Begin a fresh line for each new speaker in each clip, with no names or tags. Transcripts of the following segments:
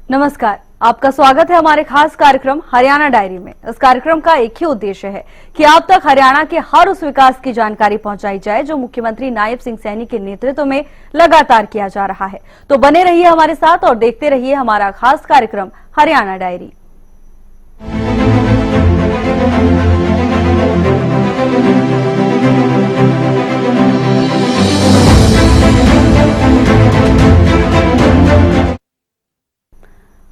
नमस्कार, आपका स्वागत है हमारे खास कार्यक्रम हरियाणा डायरी में। इस कार्यक्रम का एक ही उद्देश्य है कि आप तक हरियाणा के हर उस विकास की जानकारी पहुंचाई जाए जो मुख्यमंत्री नायब सिंह सैनी के नेतृत्व में लगातार किया जा रहा है। तो बने रहिए हमारे साथ और देखते रहिए हमारा खास कार्यक्रम हरियाणा डायरी।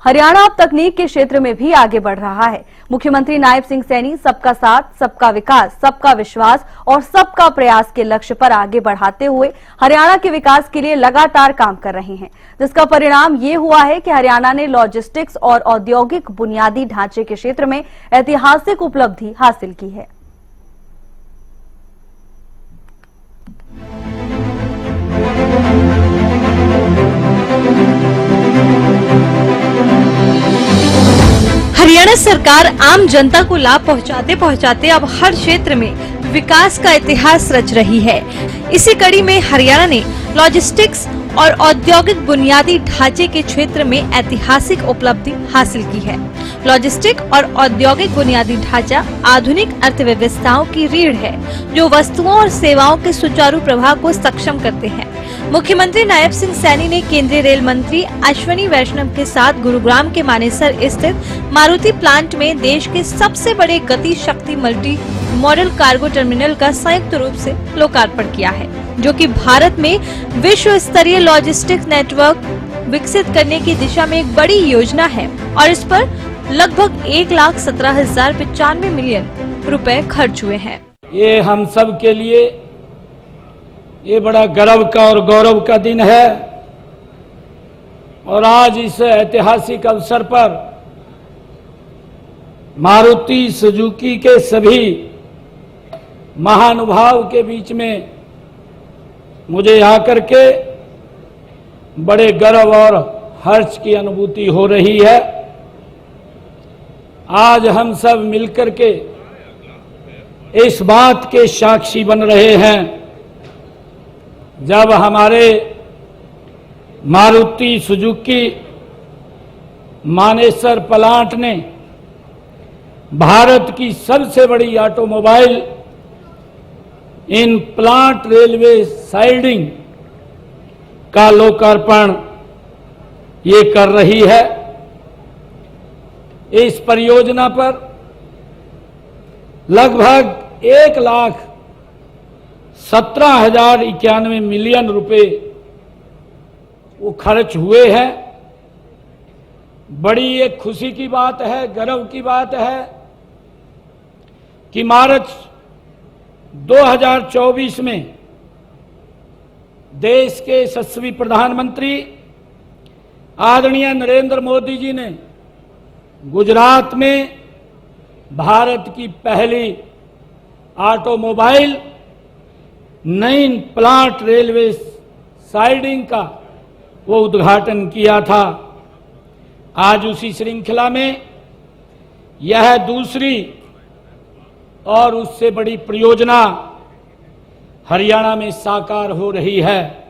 हरियाणा अब तकनीक के क्षेत्र में भी आगे बढ़ रहा है। मुख्यमंत्री नायब सिंह सैनी सबका साथ, सबका विकास, सबका विश्वास और सबका प्रयास के लक्ष्य पर आगे बढ़ाते हुए हरियाणा के विकास के लिए लगातार काम कर रहे हैं, जिसका परिणाम ये हुआ है कि हरियाणा ने लॉजिस्टिक्स और औद्योगिक बुनियादी ढांचे के क्षेत्र में ऐतिहासिक उपलब्धि हासिल की है।
हरियाणा सरकार आम जनता को लाभ पहुंचाते पहुंचाते अब हर क्षेत्र में विकास का इतिहास रच रही है। इसी कड़ी में हरियाणा ने लॉजिस्टिक्स और औद्योगिक बुनियादी ढांचे के क्षेत्र में ऐतिहासिक उपलब्धि हासिल की है। लॉजिस्टिक और औद्योगिक बुनियादी ढांचा आधुनिक अर्थव्यवस्थाओं की रीढ़ है, जो वस्तुओं और सेवाओं के सुचारू प्रवाह को सक्षम करते हैं। मुख्यमंत्री नायब सिंह सैनी ने केंद्रीय रेल मंत्री अश्विनी वैष्णव के साथ गुरुग्राम के मानेसर स्थित मारुति प्लांट में देश के सबसे बड़े गति शक्ति मल्टी मॉडल कार्गो टर्मिनल का संयुक्त रूप से लोकार्पण किया है, जो कि भारत में विश्व स्तरीय लॉजिस्टिक्स नेटवर्क विकसित करने की दिशा में एक बड़ी योजना है और इस पर लगभग 1,17,095 मिलियन रुपए खर्च हुए हैं।
ये हम सब के लिए ये बड़ा गर्व का और गौरव का दिन है और आज इस ऐतिहासिक अवसर पर मारुति सुजुकी के सभी महानुभाव के बीच में मुझे आकर के बड़े गर्व और हर्ष की अनुभूति हो रही है। आज हम सब मिलकर के इस बात के साक्षी बन रहे हैं जब हमारे मारुति सुजुकी मानेसर प्लांट ने भारत की सबसे बड़ी automobile in plant railway siding का लोकार्पण ये कर रही है। इस परियोजना पर लगभग 1,17,091 मिलियन रुपए वो खर्च हुए हैं। बड़ी एक खुशी की बात है, गर्व की बात है कि मार्च 2024 में देश के यशस्वी प्रधानमंत्री आदरणीय नरेंद्र मोदी जी ने गुजरात में भारत की पहली ऑटोमोबाइल नई प्लांट रेलवे साइडिंग का वो उद्घाटन किया था। आज उसी श्रृंखला में यह दूसरी और उससे बड़ी परियोजना हरियाणा में साकार हो रही है।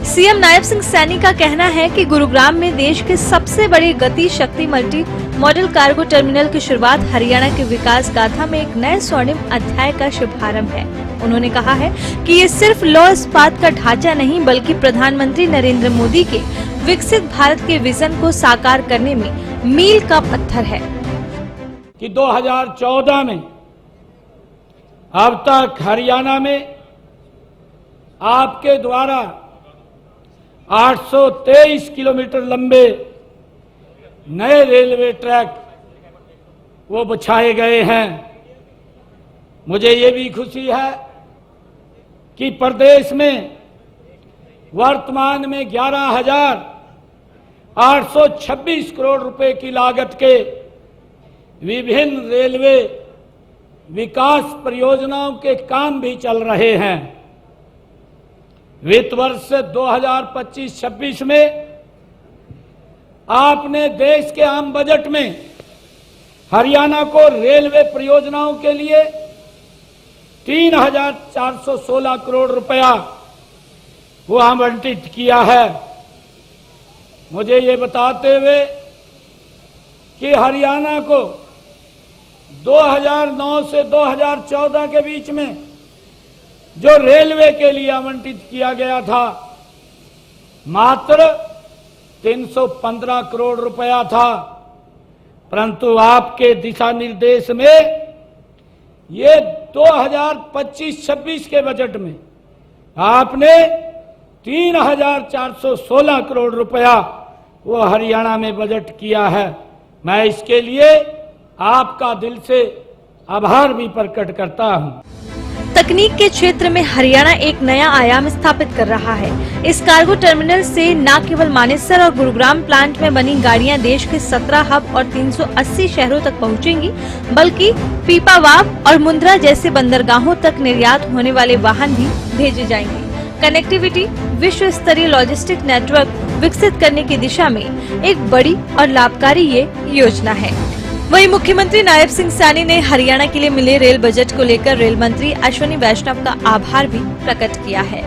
सीएम नायब सिंह सैनी का कहना है कि गुरुग्राम में देश के सबसे बड़े गति शक्ति मल्टी मॉडल कार्गो टर्मिनल की शुरुआत हरियाणा के विकास गाथा में एक नए स्वर्णिम अध्याय का शुभारंभ है। उन्होंने कहा है कि ये सिर्फ लौह इस्पात का ढांचा नहीं बल्कि प्रधानमंत्री नरेंद्र मोदी के विकसित भारत के विजन को साकार करने में मील का पत्थर है
कि 2014 में अब तक हरियाणा में आपके द्वारा 823 किलोमीटर लंबे नए रेलवे ट्रैक वो बिछाए गए हैं। मुझे ये भी खुशी है कि प्रदेश में वर्तमान में 11,826 करोड़ रुपए की लागत के विभिन्न रेलवे विकास परियोजनाओं के काम भी चल रहे हैं। वित्त वर्ष 2025-26 में आपने देश के आम बजट में हरियाणा को रेलवे परियोजनाओं के लिए 3,416 करोड़ रुपया वो आवंटित किया है। मुझे ये बताते हुए कि हरियाणा को 2009 से 2014 के बीच में जो रेलवे के लिए आवंटित किया गया था मात्र 315 करोड़ रुपया था, परंतु आपके दिशा निर्देश में ये 2025-26 के बजट में आपने 3,416 करोड़ रुपया वो हरियाणा में बजट किया है। मैं इसके लिए आपका दिल से आभार भी प्रकट करता हूं।
तकनीक के क्षेत्र में हरियाणा एक नया आयाम स्थापित कर रहा है। इस कार्गो टर्मिनल से न केवल मानेसर और गुरुग्राम प्लांट में बनी गाड़ियां देश के 17 हब और 380 शहरों तक पहुंचेंगी, बल्कि पीपावाव और मुंद्रा जैसे बंदरगाहों तक निर्यात होने वाले वाहन भी भेजे जाएंगे। कनेक्टिविटी, विश्व स्तरीय लॉजिस्टिक नेटवर्क विकसित करने की दिशा में एक बड़ी और लाभकारी ये योजना है। वहीं मुख्यमंत्री नायब सिंह सैनी ने हरियाणा के लिए मिले रेल बजट को लेकर रेल मंत्री अश्विनी वैष्णव का आभार भी प्रकट किया है।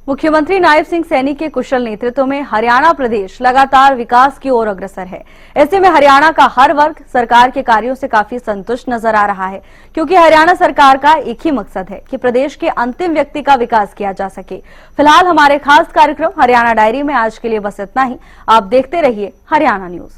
मुख्यमंत्री नायब सिंह सैनी के कुशल नेतृत्व में हरियाणा प्रदेश लगातार विकास की ओर अग्रसर है। ऐसे में हरियाणा का हर वर्ग सरकार के कार्यों से काफी संतुष्ट नजर आ रहा है, क्योंकि हरियाणा सरकार का एक ही मकसद है कि प्रदेश के अंतिम व्यक्ति का विकास किया जा सके। फिलहाल हमारे खास कार्यक्रम हरियाणा डायरी में आज के लिए बस इतना ही। आप देखते रहिए हरियाणा न्यूज।